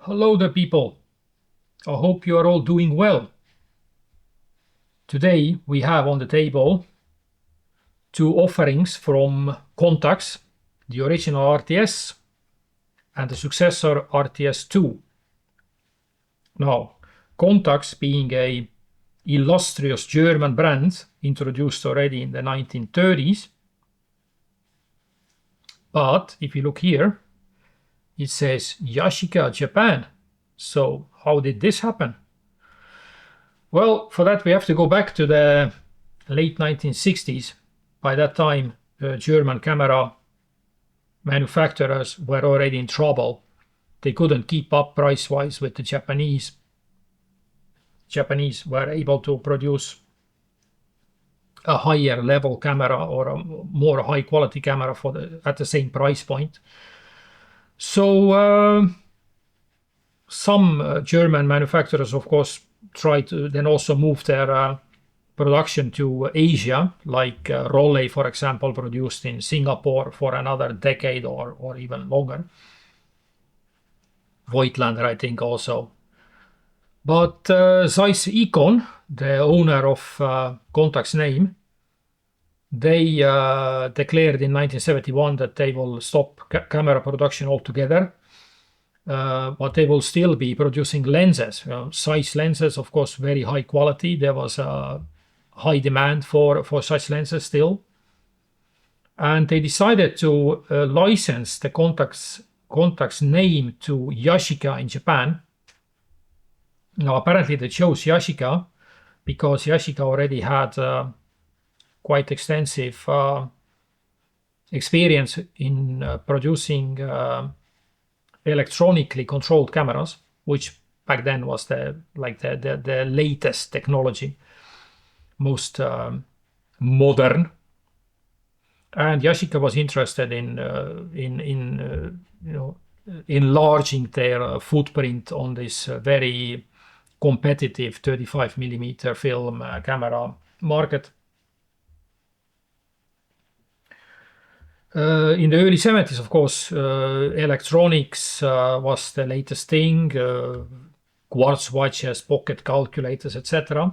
Hello there, people. I hope you are all doing well. Today we have on the table two offerings from Contax, the original RTS and the successor RTS II. Now, Contax being a illustrious German brand introduced already in the 1930s. But if you look here, it says Yashica, Japan. So how did this happen? Well, for that we have to go back to the late 1960s. By that time, German camera manufacturers were already in trouble. They couldn't keep up price-wise with the Japanese. Japanese were able to produce a higher level camera or a more high quality camera at the same price point. So some German manufacturers, of course, tried to then also move their production to Asia, like Rollei, for example, produced in Singapore for another decade or even longer. Voigtlander, I think, also. But Zeiss Icon, the owner of Contax name, they declared in 1971 that they will stop camera production altogether. But they will still be producing lenses. Zeiss lenses, of course, very high quality. There was a high demand for such lenses still. And they decided to license the Contax name to Yashica in Japan. Now, apparently they chose Yashica because Yashica already had quite extensive experience in producing electronically controlled cameras, which back then was the latest technology, most modern. And Yashica was interested in enlarging their footprint on this very competitive 35mm film camera market. In the early 70s, of course, electronics was the latest thing, quartz watches, pocket calculators, etc.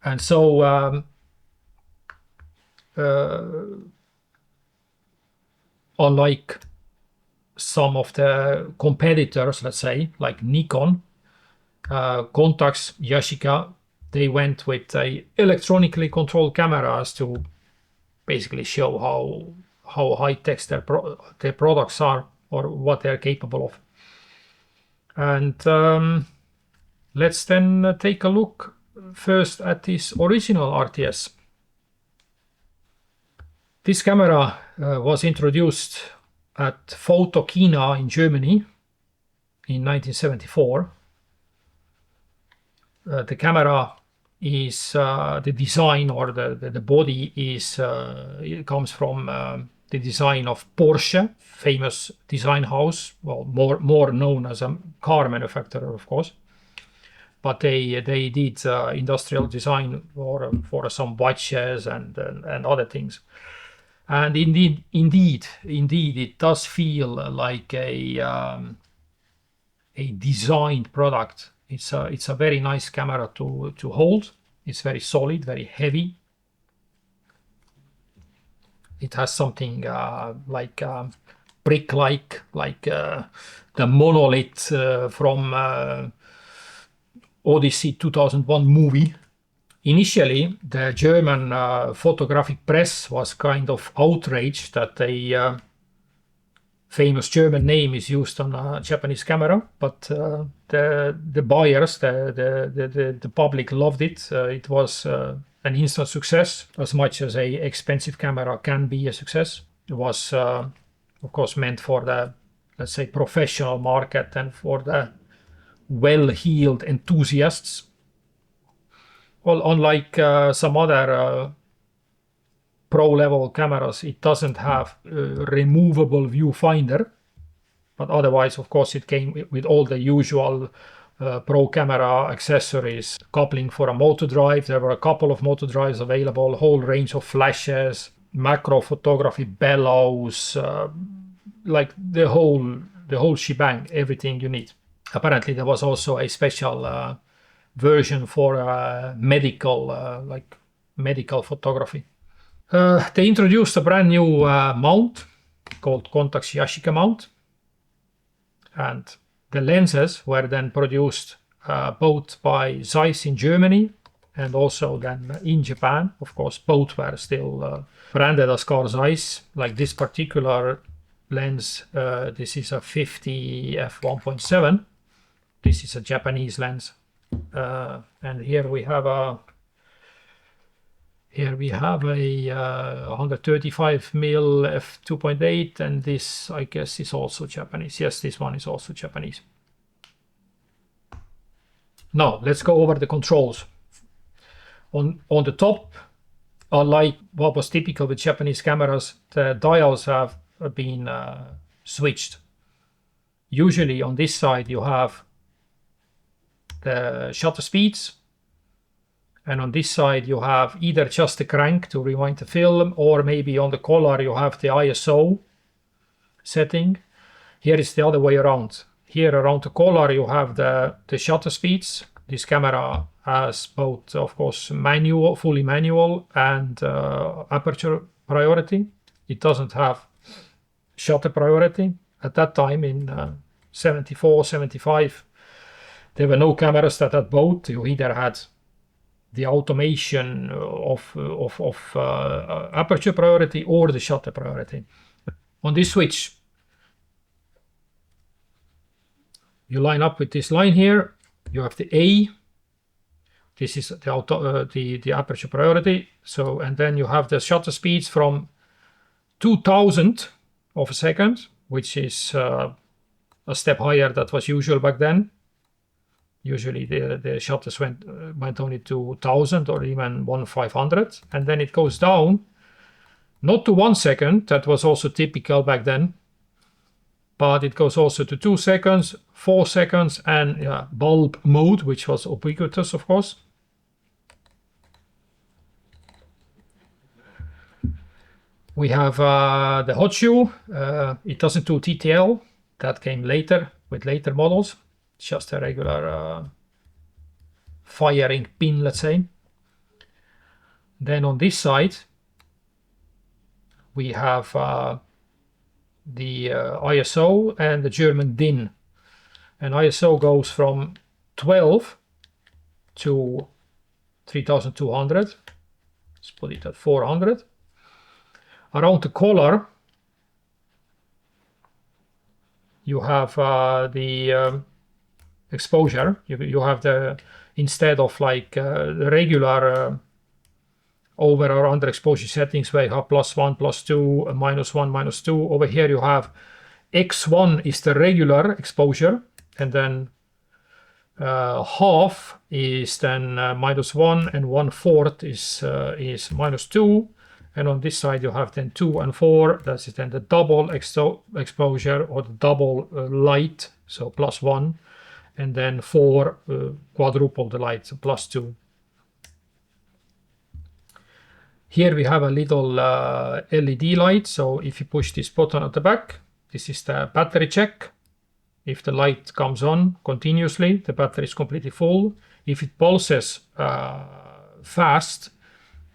And so unlike some of the competitors, let's say, like Nikon, Contax, Yashica, they went with electronically controlled cameras to basically show how high-tech their products are or what they're capable of. And let's then take a look first at this original RTS. This camera was introduced at Photokina in Germany in 1974. The camera is the design, or the body is it comes from the design of Porsche, famous design house, well, more known as a car manufacturer, of course, but they did industrial design for some watches and other things. And indeed it does feel like a designed product. It's a very nice camera to hold. It's very solid, very heavy. It has something like brick-like, like the monolith from Odyssey 2001 movie. Initially, the German photographic press was kind of outraged that a famous German name is used on a Japanese camera, but the buyers, the public loved it. It was an instant success, as much as a expensive camera can be a success. It was, of course, meant for the, let's say, professional market and for the well-heeled enthusiasts. Well, unlike some other pro-level cameras, it doesn't have a removable viewfinder, but otherwise, of course, it came with all the usual pro camera accessories. Coupling for a motor drive, there were a couple of motor drives available, whole range of flashes, macro photography bellows, like the whole the whole shebang, everything you need. Apparently there was also a special version for medical, like medical photography. They introduced a brand new mount called Contax Yashica mount, and the lenses were then produced both by Zeiss in Germany and also then in Japan. Of course, both were still branded as Carl Zeiss. Like this particular lens, this is a 50 f1.7. This is a Japanese lens, and here we have a 135 mm f2.8, and this I guess is also Japanese. Yes, this one is also Japanese. Now let's go over the controls. On the top, unlike what was typical with Japanese cameras, the dials have been switched. Usually on this side you have the shutter speeds, and on this side you have either just the crank to rewind the film, or maybe on the collar you have the ISO setting. Here is the other way around. Here around the collar you have the shutter speeds. This camera has both, of course, manual, fully manual, and aperture priority. It doesn't have shutter priority. At that time in 74, 75, there were no cameras that had both. You either had the automation of aperture priority or the shutter priority. On this switch, you line up with this line here. You have the A. This is the aperture priority. So, and then you have the shutter speeds from 2000 of a second, which is a step higher than was usual back then. Usually the shutters went only to 1000 or even 1500, and then it goes down, not to 1 second, that was also typical back then, but it goes also to 2 seconds, 4 seconds, and bulb mode, which was ubiquitous, of course. We have the hot shoe. It doesn't do TTL. That came later with later models. It's just a regular firing pin, let's say. Then on this side, we have the ISO and the German DIN. And ISO goes from 12 to 3200. Let's put it at 400. Around the collar, you have the exposure. You have the, instead of like the regular over or under exposure settings where you have +1, +2, -1, -2. Over here you have X1 is the regular exposure, and then half is then -1, and 1/4 is -2. And on this side you have then 2 and 4. That is then the double exposure or the double light, so +1, and then 4 quadruple the light, so +2. Here we have a little LED light. So if you push this button at the back, this is the battery check. If the light comes on continuously, the battery is completely full. If it pulses fast,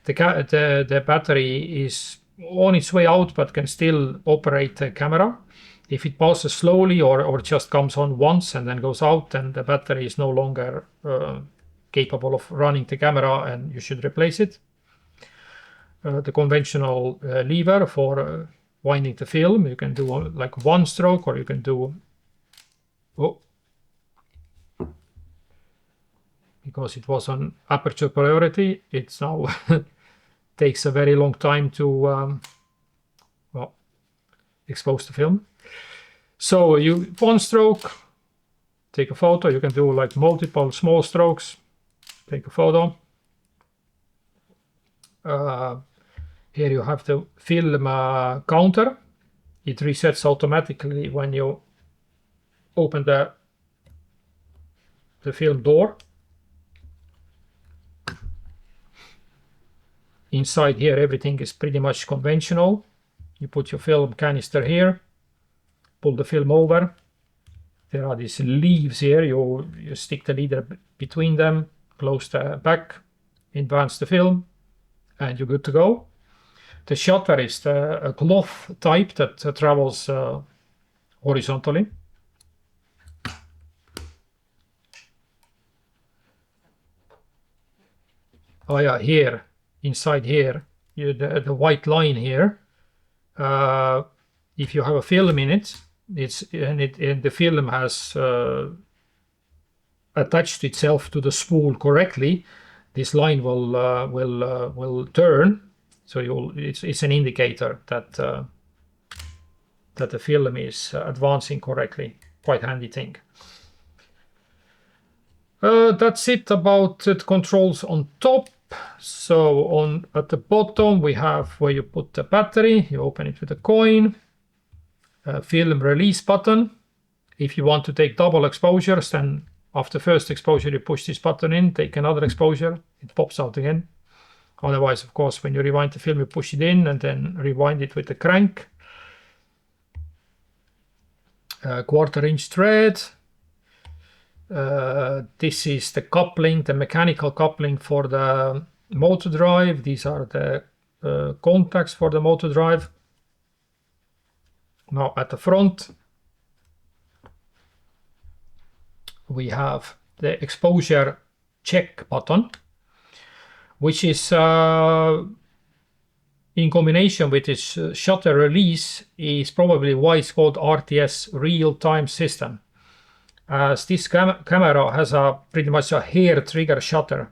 the battery is on its way out but can still operate the camera. If it pulses slowly or just comes on once and then goes out, then the battery is no longer capable of running the camera and you should replace it. The conventional lever for winding the film, you can do like 1 stroke, or you can do, because it was on aperture priority, it's now takes a very long time to expose the film. So you 1 stroke, take a photo. You can do like multiple small strokes, take a photo. Here you have the film counter. It resets automatically when you open the film door. Inside here everything is pretty much conventional. You put your film canister here, pull the film over. There are these leaves here. You stick the leader between them, close the back, advance the film, and you're good to go. The shutter is a cloth type that travels horizontally. Oh yeah, here, inside here, the white line here. If you have a film in it, and the film has attached itself to the spool correctly, this line will turn. So it's an indicator that that the film is advancing correctly. Quite handy thing. That's it about the controls on top. So at the bottom we have where you put the battery. You open it with a coin. Film release button. If you want to take double exposures, then after first exposure you push this button in, take another exposure, it pops out again. Otherwise, of course, when you rewind the film, you push it in and then rewind it with the crank. 1/4-inch thread. This is the coupling, the mechanical coupling for the motor drive. These are the contacts for the motor drive. Now at the front, we have the exposure check button, which is in combination with its shutter release is probably why it's called RTS real-time system. As this camera has pretty much a hair trigger shutter.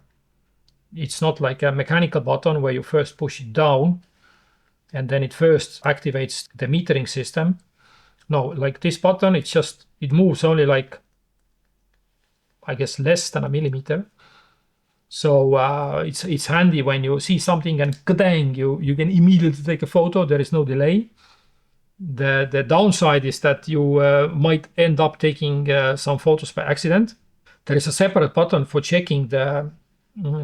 It's not like a mechanical button where you first push it down and then it first activates the metering system. No, like this button, it moves only like, I guess, less than a millimeter. So it's handy when you see something and kadang, you can immediately take a photo. There is no delay. The downside is that you might end up taking some photos by accident. There is a separate button for checking the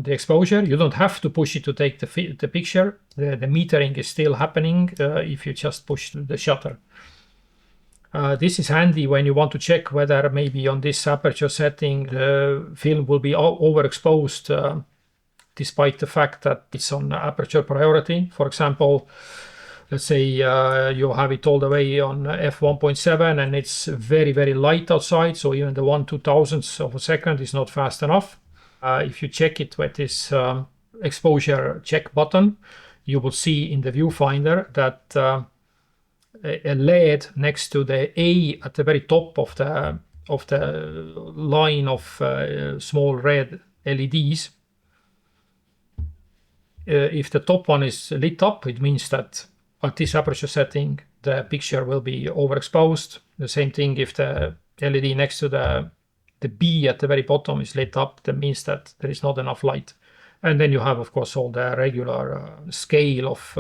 exposure. You don't have to push it to take the picture. The metering is still happening if you just push the shutter. This is handy when you want to check whether maybe on this aperture setting the film will be overexposed despite the fact that it's on aperture priority. For example, let's say you have it all the way on f1.7 and it's very, very light outside, so even the 1/2000th of a second is not fast enough. If you check it with this exposure check button, you will see in the viewfinder that a LED next to the A at the very top of the line of small red LEDs. If the top one is lit up, it means that at this aperture setting the picture will be overexposed. The same thing if the LED next to the B at the very bottom is lit up, that means that there is not enough light. And then you have, of course, all the regular scale of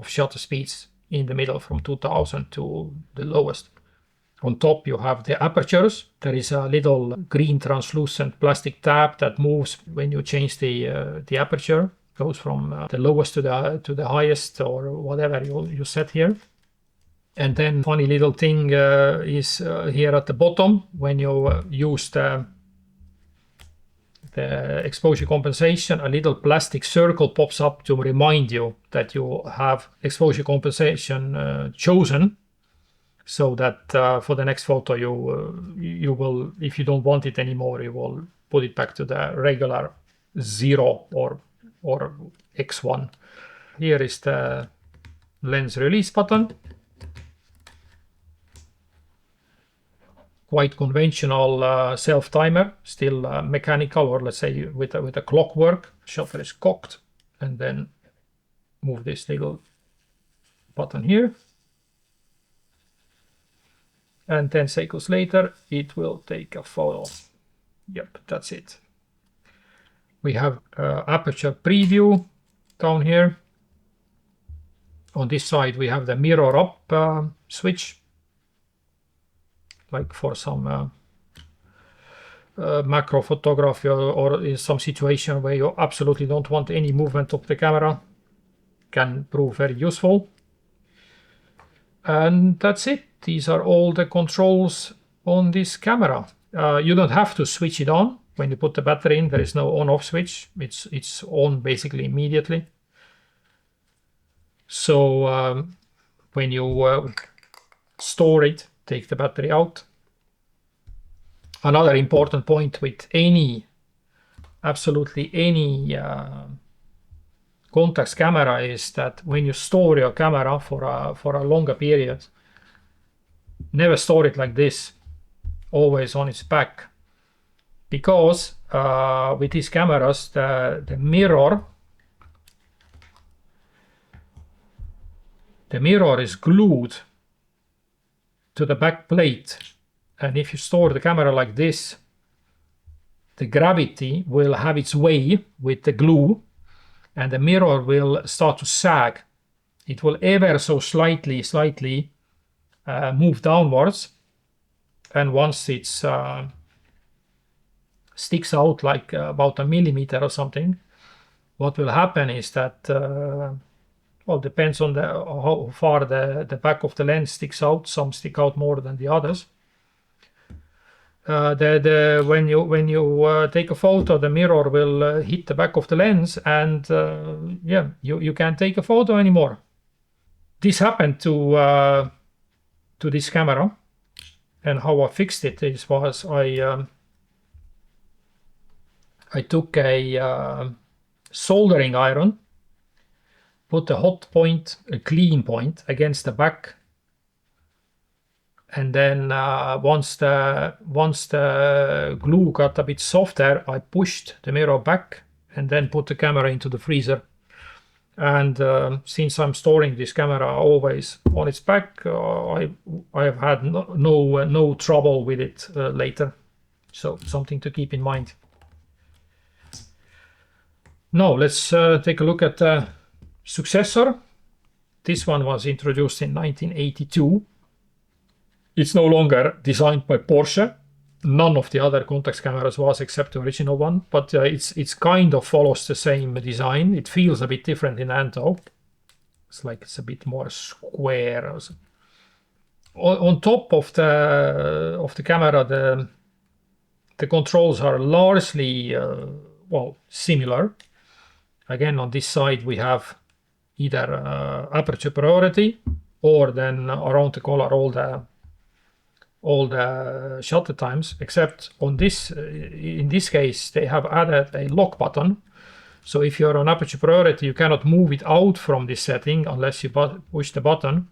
shutter speeds in the middle from 2000 to the lowest. On top you have the apertures. There is a little green translucent plastic tab that moves when you change the aperture. Goes from the lowest to the highest or whatever you set here. And then funny little thing is here at the bottom when you use the exposure compensation, a little plastic circle pops up to remind you that you have exposure compensation chosen, so that for the next photo you will, if you don't want it anymore, you will put it back to the regular 0 or X1. Here is the lens release button. Quite conventional self-timer, still mechanical, or let's say with a clockwork. Shutter is cocked, and then move this little button here. And 10 seconds later, it will take a photo. Yep, that's it. We have aperture preview down here. On this side, we have the mirror up switch, like for some macro photography or in some situation where you absolutely don't want any movement of the camera. Can prove very useful. And that's it. these are all the controls on this camera. You don't have to switch it on. When you put the battery in, there is no on-off switch. It's on basically immediately. So when you store it, take the battery out. Another important point with absolutely any Contax camera is that when you store your camera for a longer period, never store it like this, always on its back, because with these cameras the mirror is glued to the back plate, and if you store the camera like this, the gravity will have its way with the glue and the mirror will start to sag. It will ever so slightly move downwards, and once it sticks out like about a millimeter or something, what will happen is that well, depends on how far the back of the lens sticks out. Some stick out more than the others. When you take a photo, the mirror will hit the back of the lens, and yeah, you can't take a photo anymore. This happened to this camera, and how I fixed it was I took a soldering iron, put a hot point, a clean point against the back, and then once the glue got a bit softer, I pushed the mirror back and then put the camera into the freezer. And since I'm storing this camera always on its back, I have had no trouble with it later. So something to keep in mind. Now let's take a look at the successor. This one was introduced in 1982. It's no longer designed by Porsche. None of the other Contax cameras was, except the original one, but it's kind of follows the same design. It feels a bit different in hand though. It's like it's a bit more square. On top of the camera, the controls are largely well, similar. Again, on this side we have either aperture priority, or then around the collar all the shutter times, except on this, in this case, they have added a lock button. So if you're on aperture priority, you cannot move it out from this setting unless you push the button,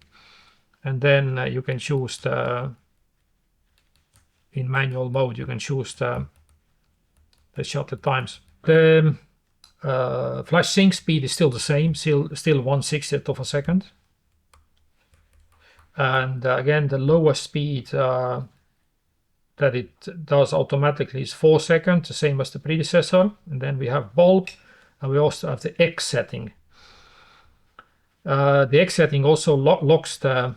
and then you can choose in manual mode, you can choose the shutter times. The flash sync speed is still the same, still 1/60th of a second. And again, the lowest speed that it does automatically is 4 seconds, the same as the predecessor. And then we have bulb, and we also have the X setting. The X setting also locks the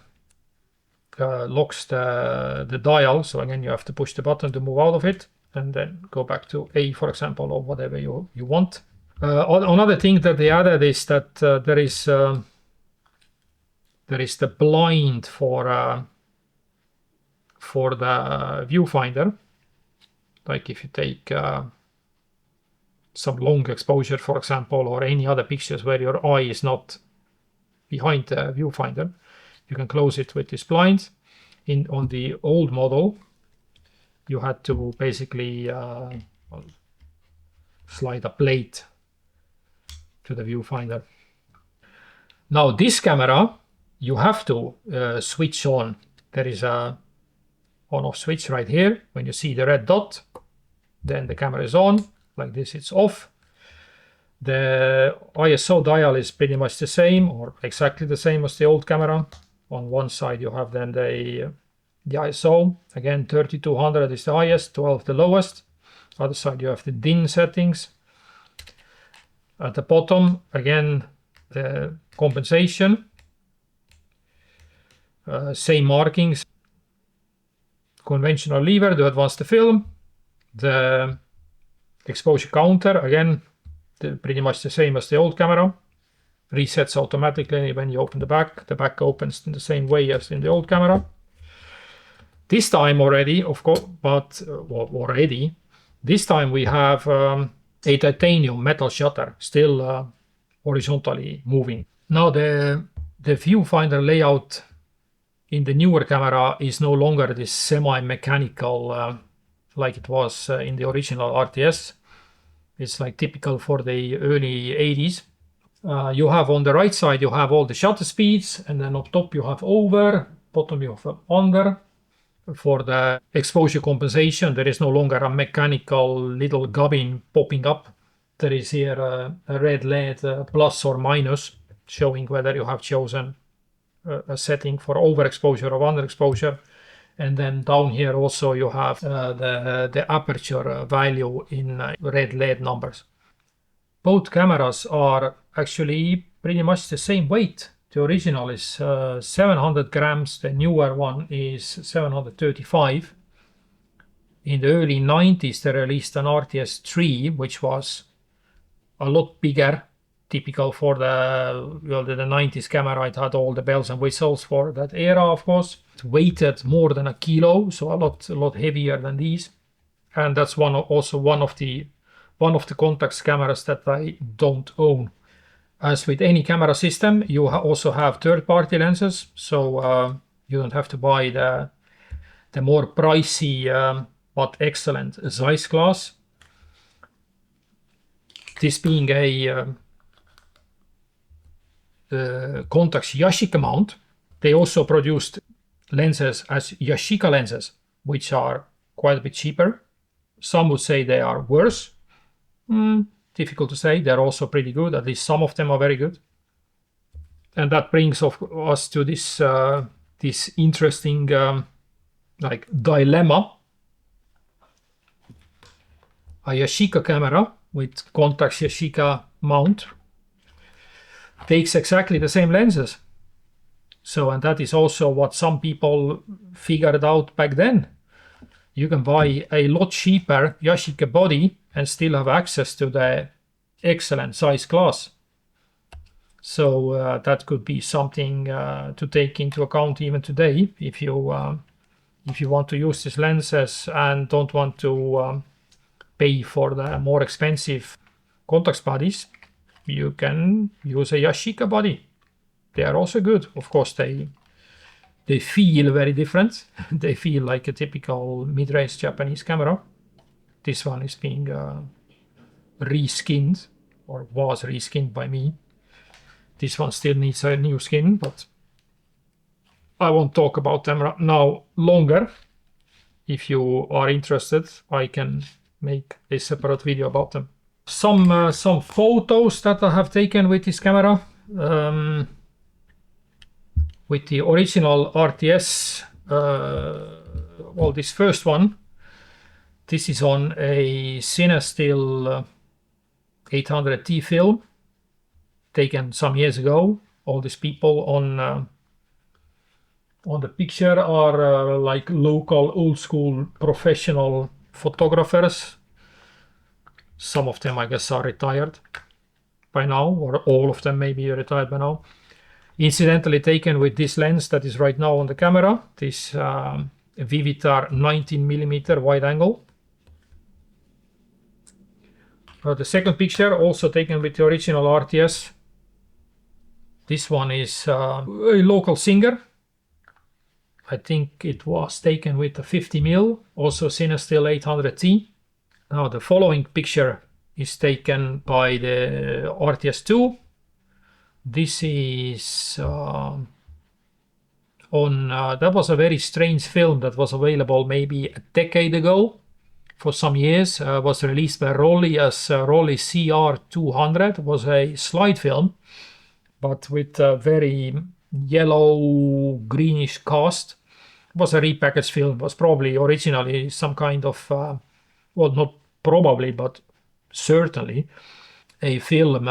dial. So again, you have to push the button to move out of it, and then go back to A, for example, or whatever you want. Another thing that they added is that there is the blind for the viewfinder. Like if you take some long exposure, for example, or any other pictures where your eye is not behind the viewfinder, you can close it with this blind. On the old model, you had to basically slide a plate to the viewfinder. Now this camera, you have to switch on. There is a on-off switch right here. When you see the red dot, then the camera is on. Like this, it's off. The ISO dial is pretty much the same, or exactly the same as the old camera. On one side you have then the ISO. Again, 3200 is the highest, 12 the lowest. Other side you have the DIN settings. At the bottom, again, the compensation. Same markings. Conventional lever to advance the film. The exposure counter, again, pretty much the same as the old camera. Resets automatically when you open the back. The back opens in the same way as in the old camera. This time already, of course, but this time we have a titanium metal shutter, still horizontally moving. Now the viewfinder layout in the newer camera is no longer this semi-mechanical like it was in the original RTS. It's like typical for the early 80s. You have on the right side, you have all the shutter speeds, and then up top you have over, bottom you have under. For the exposure compensation, there is no longer a mechanical little gubbin popping up. There is here a red LED plus or minus, showing whether you have chosen a setting for overexposure or underexposure. And then down here also you have the aperture value in red LED numbers. Both cameras are actually pretty much the same weight. The original is 700 grams, the newer one is 735. In the early 90s they released an RTS-3, which was a lot bigger, typical for the 90s camera. It had all the bells and whistles for that era, of course. It weighted more than a kilo, so a lot heavier than these. And that's also one of the Contax cameras that I don't own. As with any camera system, you also have third-party lenses, so you don't have to buy the more pricey but excellent Zeiss glass. This being a Contax Yashica mount, they also produced lenses as Yashica lenses, which are quite a bit cheaper. Some would say they are worse. Difficult to say. They're also pretty good. At least some of them are very good. And that brings us to this interesting like dilemma. A Yashica camera with Contax Yashica mount takes exactly the same lenses. So, and that is also what some people figured out back then. You can buy a lot cheaper Yashica body and still have access to the excellent Zeiss glass. So that could be something to take into account even today if you want to use these lenses and don't want to pay for the more expensive Contax bodies. You can use a Yashica body. They are also good. Of course, they feel very different. They feel like a typical mid-range Japanese camera. This one is being reskinned, or was reskinned by me. This one still needs a new skin, but I won't talk about them now longer. If you are interested, I can make a separate video about them. Some photos that I have taken with this camera. With the original RTS, well, this first one, this is on a Cinestill 800T film taken some years ago. All these people on the picture are like local old school professional photographers. Some of them I guess are retired by now, or all of them may be retired by now. Incidentally taken with this lens that is right now on the camera, this Vivitar 19mm wide angle. The second picture also taken with the original RTS. This one is a local singer. I think it was taken with a 50mm, also Cinestill 800T. Now the following picture is taken by the RTS-2. This is on, that was a very strange film that was available maybe a decade ago. For some years, was released by Rolly as Rolly CR200. It was a slide film, but with a very yellow greenish cast. It was a repackaged film. It was probably originally some kind of, well, not probably, but certainly a film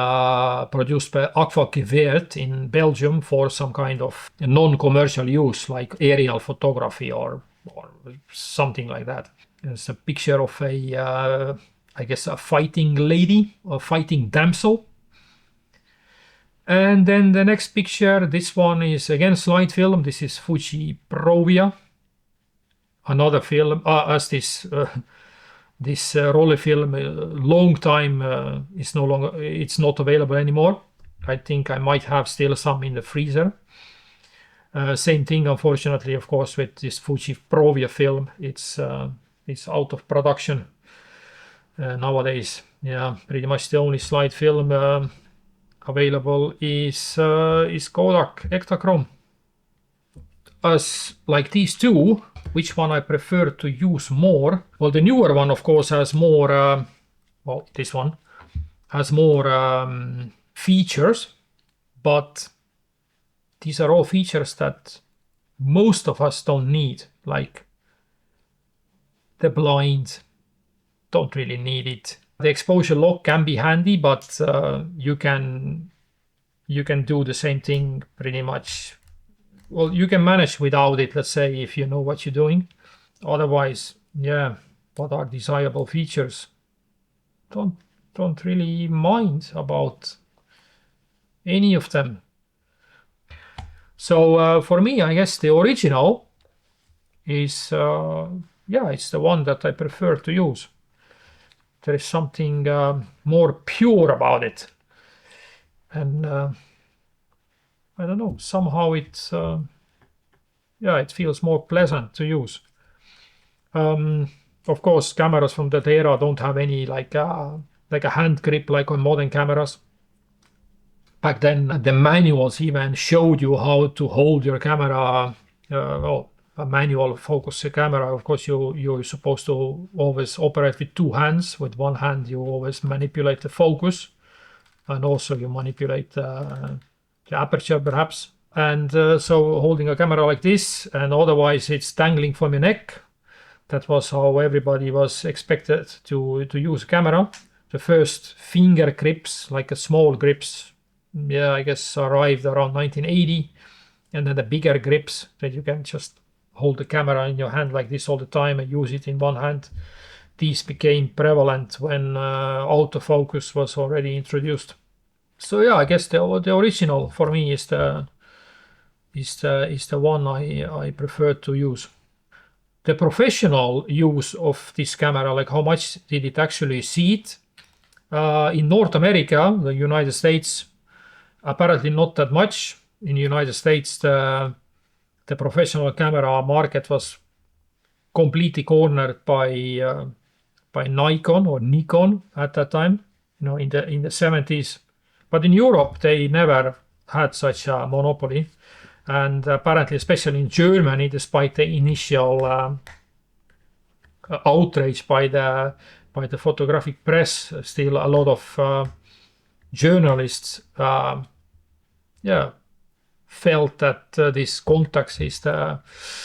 produced by Aquageweert in Belgium for some kind of non-commercial use, like aerial photography or something like that. It's a picture of a, I guess, a fighting lady, a fighting damsel. And then the next picture, this one is again slide film. This is Fuji Provia. another film as this roller film long time is no longer, it's not available anymore. I think I might have still some in the freezer. Same thing, unfortunately, of course, with this Fuji Provia film. It's out of production nowadays. Yeah, pretty much the only slide film available is Kodak Ektachrome. As like these two, which one I prefer to use more? Well, the newer one, of course, has more. Well, this one has more features, but these are all features that most of us don't need. Like the blind, don't really need it. The exposure lock can be handy, but you can do the same thing pretty much. Well, you can manage without it, let's say, if you know what you're doing. Otherwise, yeah, what are desirable features? Don't really mind about any of them. So for me, I guess the original is yeah, it's the one that I prefer to use. There is something more pure about it, and I don't know, somehow it's yeah, it feels more pleasant to use. Of course, cameras from that era don't have any like a hand grip like on modern cameras. Back then, the manuals even showed you how to hold your camera. Well, a manual focus camera. Of course, you're supposed to always operate with two hands. With one hand, you always manipulate the focus, and also you manipulate the aperture, perhaps. And so holding a camera like this, and otherwise it's dangling from your neck. That was how everybody was expected to use a camera. The first finger grips, like a small grips, yeah, I guess arrived around 1980. And then the bigger grips that you can just hold the camera in your hand like this all the time and use it in one hand. These became prevalent when autofocus was already introduced. So yeah, I guess the original for me is the one I prefer to use. The professional use of this camera, like how much did it actually see it? In North America, the United States, apparently not that much. In the United States, the professional camera market was completely cornered by Nikon or Nikon at that time, you know, in the 70s. But in Europe, they never had such a monopoly. And apparently, especially in Germany, despite the initial outrage by the photographic press, still a lot of journalists, yeah, felt that this Contax is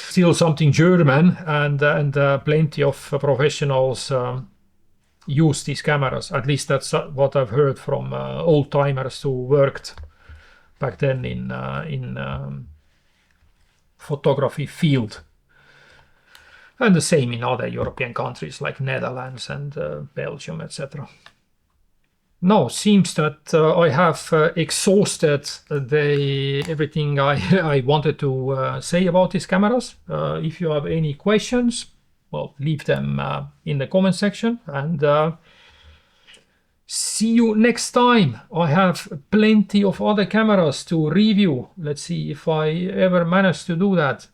still something German, and plenty of professionals use these cameras. At least that's what I've heard from old timers who worked back then in photography field. And the same in other European countries like Netherlands and Belgium, etc. Now, seems that I have exhausted everything I wanted to say about these cameras. If you have any questions, well, leave them in the comment section, and see you next time. I have plenty of other cameras to review. Let's see if I ever manage to do that.